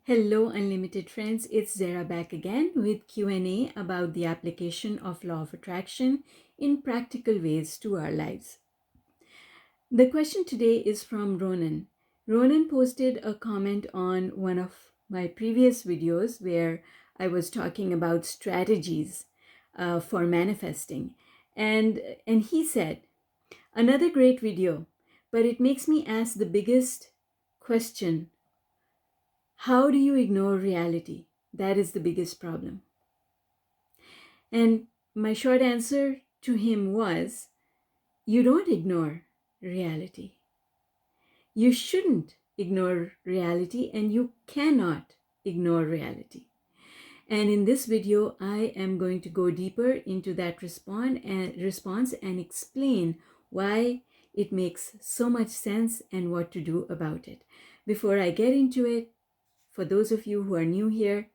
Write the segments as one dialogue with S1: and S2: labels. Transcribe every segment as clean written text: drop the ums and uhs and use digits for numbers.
S1: Hello unlimited friends, it's Zara back again with Q&A about the application of law of attraction in practical ways to our lives. The question today is from Ronen. Ronen posted a comment on one of my previous videos where I was talking about strategies for manifesting. And he said, another great video, but it makes me ask the biggest question. How do you ignore reality? That is the biggest problem. And my short answer to him was, you don't ignore reality. You shouldn't ignore reality, and you cannot ignore reality. And in this video, I am going to go deeper into that response and explain why it makes so much sense and what to do about it. Before I get into it, for those of you who are new here,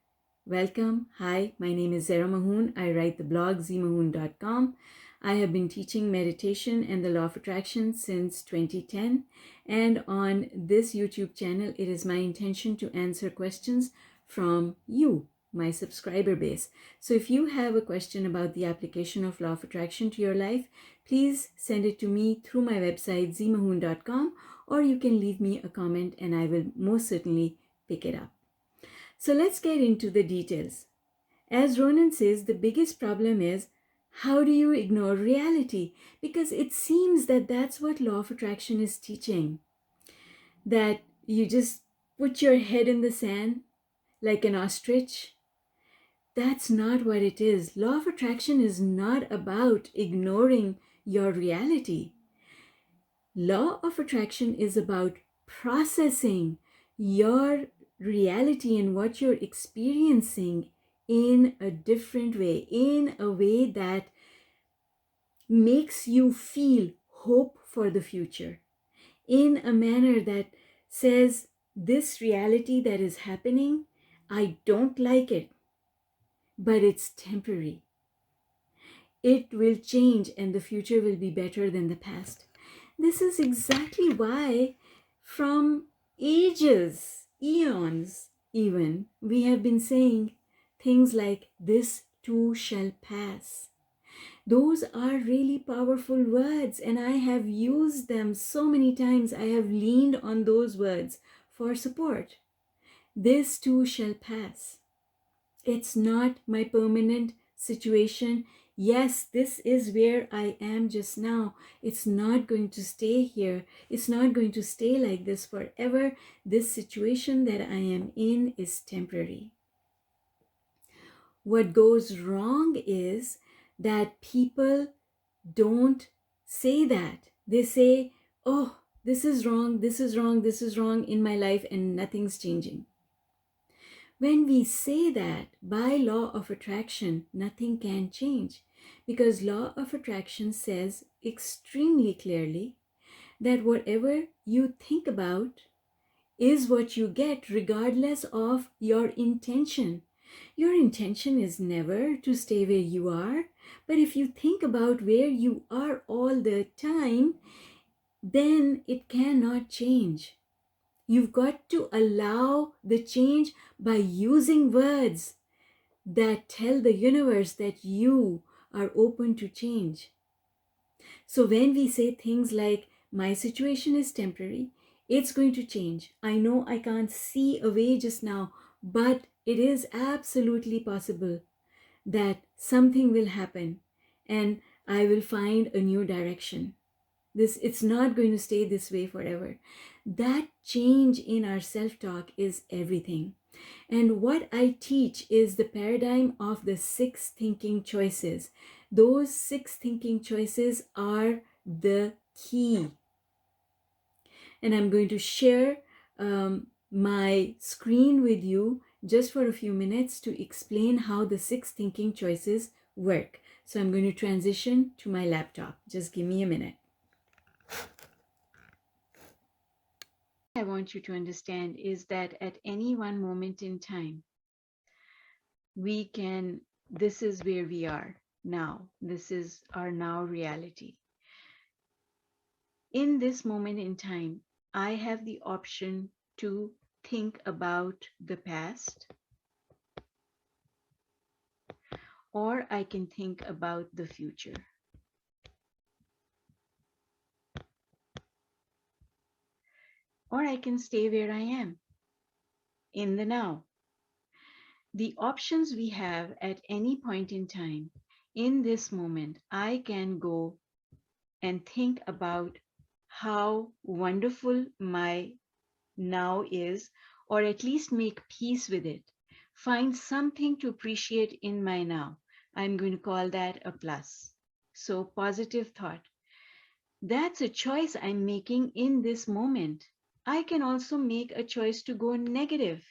S1: welcome. Hi, my name is ZMAHOON. I write the blog ZMAHOON.com. I have been teaching meditation and the law of attraction since 2010. And on this YouTube channel, it is my intention to answer questions from you, my subscriber base. So if you have a question about the application of law of attraction to your life, please send it to me through my website ZMAHOON.com, or you can leave me a comment and I will most certainly pick it up. So let's get into the details. As Ronen says, the biggest problem is, how do you ignore reality? Because it seems that that's what law of attraction is teaching. That you just put your head in the sand like an ostrich. That's not what it is. Law of attraction is not about ignoring your reality. Law of attraction is about processing your reality and what you're experiencing in a different way, in a way that makes you feel hope for the future, in a manner that says, this reality that is happening, I don't like it, but it's temporary. It will change and the future will be better than the past. This is exactly why, from ages, eons even, we have been saying things like, this too shall pass. Those are really powerful words, and I have used them so many times. I have leaned on those words for support. This too shall pass. It's not my permanent situation. Yes, this is where I am just now. It's not going to stay here. It's not going to stay like this forever. This situation that I am in is temporary. What goes wrong is that people don't say that. They say, oh, this is wrong, this is wrong, this is wrong in my life, and nothing's changing. When we say that, by law of attraction, nothing can change, because law of attraction says extremely clearly that whatever you think about is what you get, regardless of your intention. Your intention is never to stay where you are, but if you think about where you are all the time, then it cannot change. You've got to allow the change by using words that tell the universe that you are open to change. So when we say things like, my situation is temporary, it's going to change. I know I can't see a way just now, but it is absolutely possible that something will happen and I will find a new direction. It's not going to stay this way forever. That change in our self-talk is everything. And what I teach is the paradigm of the 6 thinking choices. Those 6 thinking choices are the key. And I'm going to share my screen with you just for a few minutes to explain how the 6 thinking choices work. So I'm going to transition to my laptop. Just give me a minute. I want you to understand is that at any one moment in time, this is where we are now. This is our now reality. In this moment in time, I have the option to think about the past, or I can think about the future. Or I can stay where I am in the now. The options we have at any point in time, in this moment, I can go and think about how wonderful my now is, or at least make peace with it. Find something to appreciate in my now. I'm going to call that a plus. So, positive thought. That's a choice I'm making in this moment. I can also make a choice to go negative.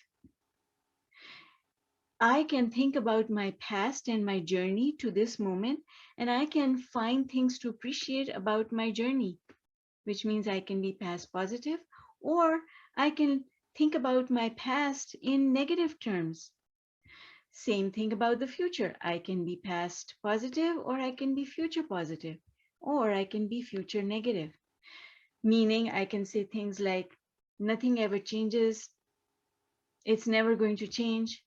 S1: I can think about my past and my journey to this moment, and I can find things to appreciate about my journey, which means I can be past positive, or I can think about my past in negative terms. Same thing about the future. I can be past positive, or I can be future positive, or I can be future negative. Meaning I can say things like, nothing ever changes, it's never going to change.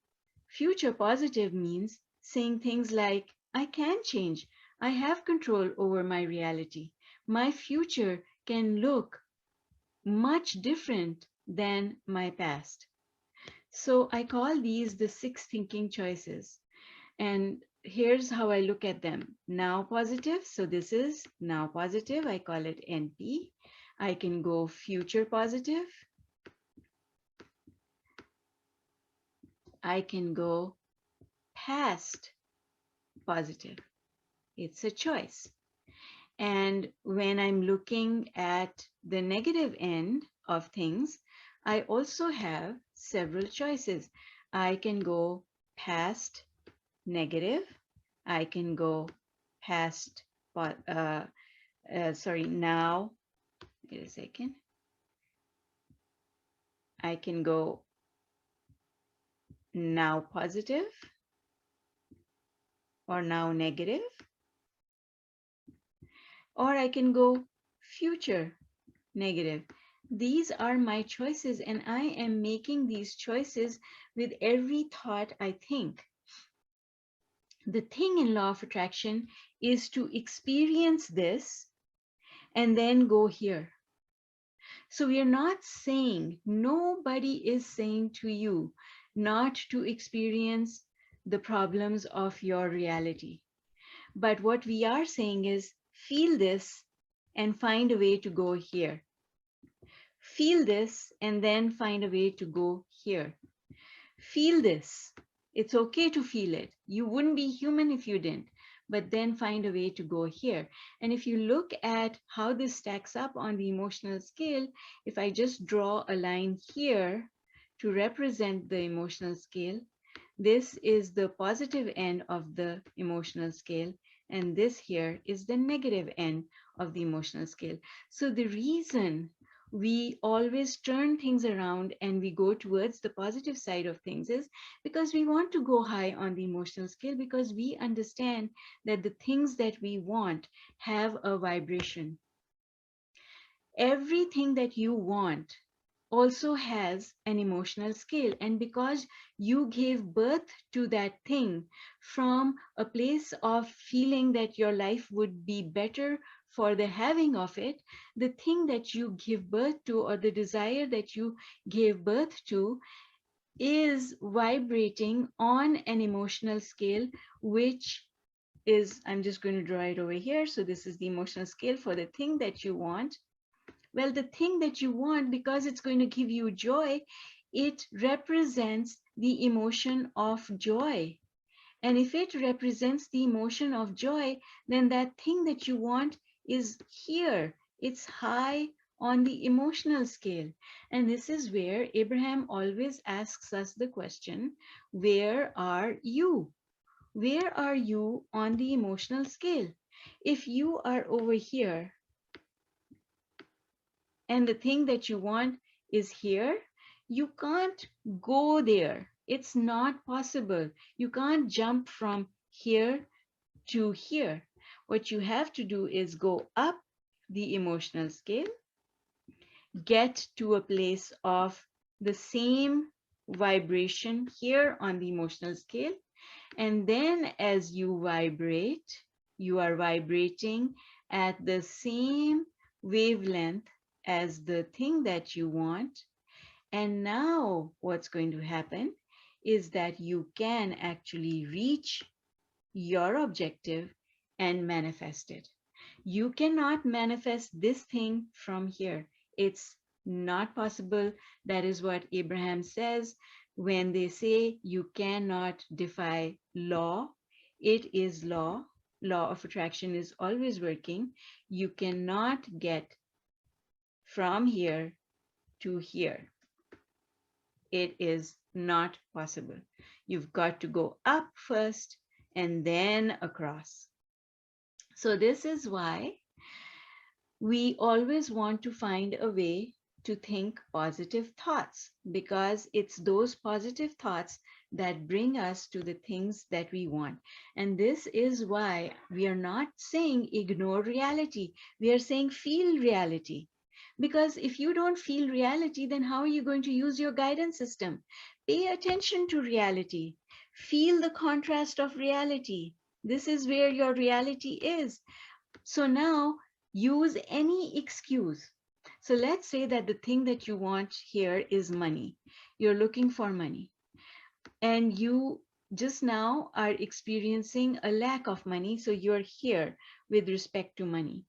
S1: Future positive means saying things like, I can change, I have control over my reality. My future can look much different than my past. So I call these the 6 thinking choices. And here's how I look at them. Now positive. So this is now positive. I call it NP. I can go future positive. I can go past positive. It's a choice. And when I'm looking at the negative end of things, I also have several choices. I can go past negative. I can go past, now, wait a second. I can go now positive or now negative, or I can go future negative. These are my choices, and I am making these choices with every thought I think. The thing in law of attraction is to experience this and then go here. So we are not saying, nobody is saying to you not to experience the problems of your reality. But what we are saying is, feel this and find a way to go here. Feel this and then find a way to go here. Feel this. It's okay to feel it. You wouldn't be human if you didn't, but then find a way to go here. And if you look at how this stacks up on the emotional scale, if I just draw a line here to represent the emotional scale, this is the positive end of the emotional scale, and this here is the negative end of the emotional scale. So the reason we always turn things around and we go towards the positive side of things is because we want to go high on the emotional scale, because we understand that the things that we want have a vibration. Everything that you want also has an emotional scale. And because you gave birth to that thing from a place of feeling that your life would be better for the having of it, the thing that you give birth to, or the desire that you gave birth to, is vibrating on an emotional scale, which is, I'm just going to draw it over here. So this is the emotional scale for the thing that you want. Well, the thing that you want, because it's going to give you joy, it represents the emotion of joy. And if it represents the emotion of joy, then that thing that you want is here. It's high on the emotional scale. And this is where Abraham always asks us the question, where are you? Where are you on the emotional scale? If you are over here, and the thing that you want is here, you can't go there. It's not possible. You can't jump from here to here. What you have to do is go up the emotional scale, get to a place of the same vibration here on the emotional scale. And then as you vibrate, you are vibrating at the same wavelength as the thing that you want. And now what's going to happen is that you can actually reach your objective and manifest it. You cannot manifest this thing from here. It's not possible. That is what Abraham says when they say you cannot defy law. It is law. Law of attraction is always working. You cannot get from here to here. It is not possible. You've got to go up first and then across. So this is why we always want to find a way to think positive thoughts, because it's those positive thoughts that bring us to the things that we want. And this is why we are not saying ignore reality. We are saying feel reality. Because if you don't feel reality, then how are you going to use your guidance system? Pay attention to reality. Feel the contrast of reality. This is where your reality is. So now use any excuse. So let's say that the thing that you want here is money. You're looking for money and you just now are experiencing a lack of money. So you're here with respect to money.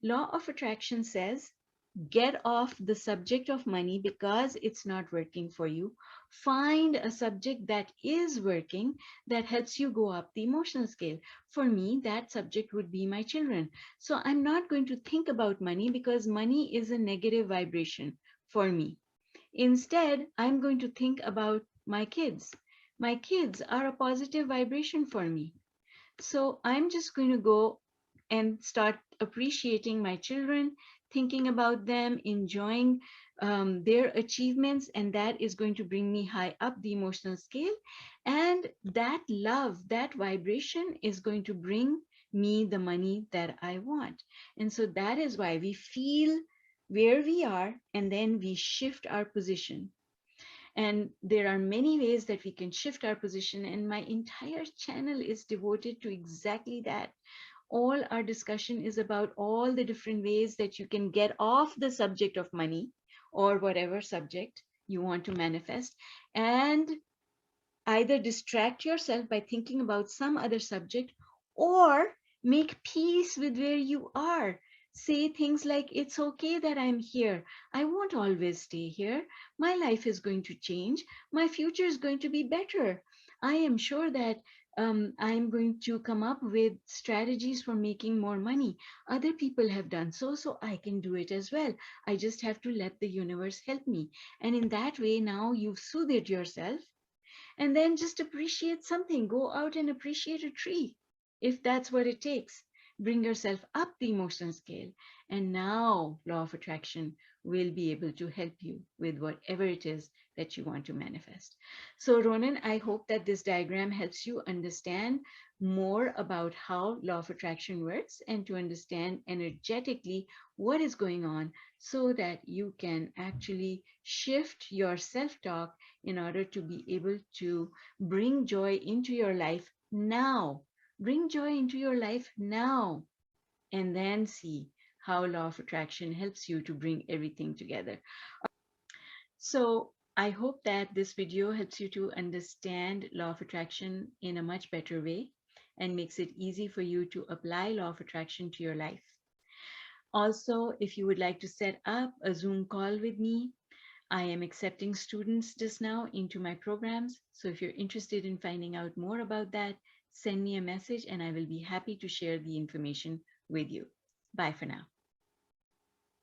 S1: Law of attraction says, get off the subject of money because it's not working for you. Find a subject that is working, that helps you go up the emotional scale. For me, that subject would be my children. So I'm not going to think about money because money is a negative vibration for me. Instead, I'm going to think about my kids. My kids are a positive vibration for me. So I'm just going to go and start appreciating my children, thinking about them, enjoying their achievements, and that is going to bring me high up the emotional scale. And that love, that vibration is going to bring me the money that I want. And so that is why we feel where we are and then we shift our position. And there are many ways that we can shift our position, and my entire channel is devoted to exactly that. All our discussion is about all the different ways that you can get off the subject of money or whatever subject you want to manifest, and either distract yourself by thinking about some other subject or make peace with where you are. Say things like, it's okay that I'm here. I won't always stay here. My life is going to change. My future is going to be better. I am sure that I'm going to come up with strategies for making more money. Other people have done so, so I can do it as well. I just have to let the universe help me. And in that way, now you've soothed yourself, and then just appreciate something. Go out and appreciate a tree if that's what it takes. Bring yourself up the emotional scale, and now law of attraction will be able to help you with whatever it is that you want to manifest. So Ronen, I hope that this diagram helps you understand more about how law of attraction works and to understand energetically what is going on, so that you can actually shift your self-talk in order to be able to bring joy into your life now. Bring joy into your life now, and then see how law of attraction helps you to bring everything together. So I hope that this video helps you to understand law of attraction in a much better way and makes it easy for you to apply law of attraction to your life. Also, if you would like to set up a Zoom call with me, I am accepting students just now into my programs. So if you're interested in finding out more about that, send me a message and I will be happy to share the information with you. Bye for now.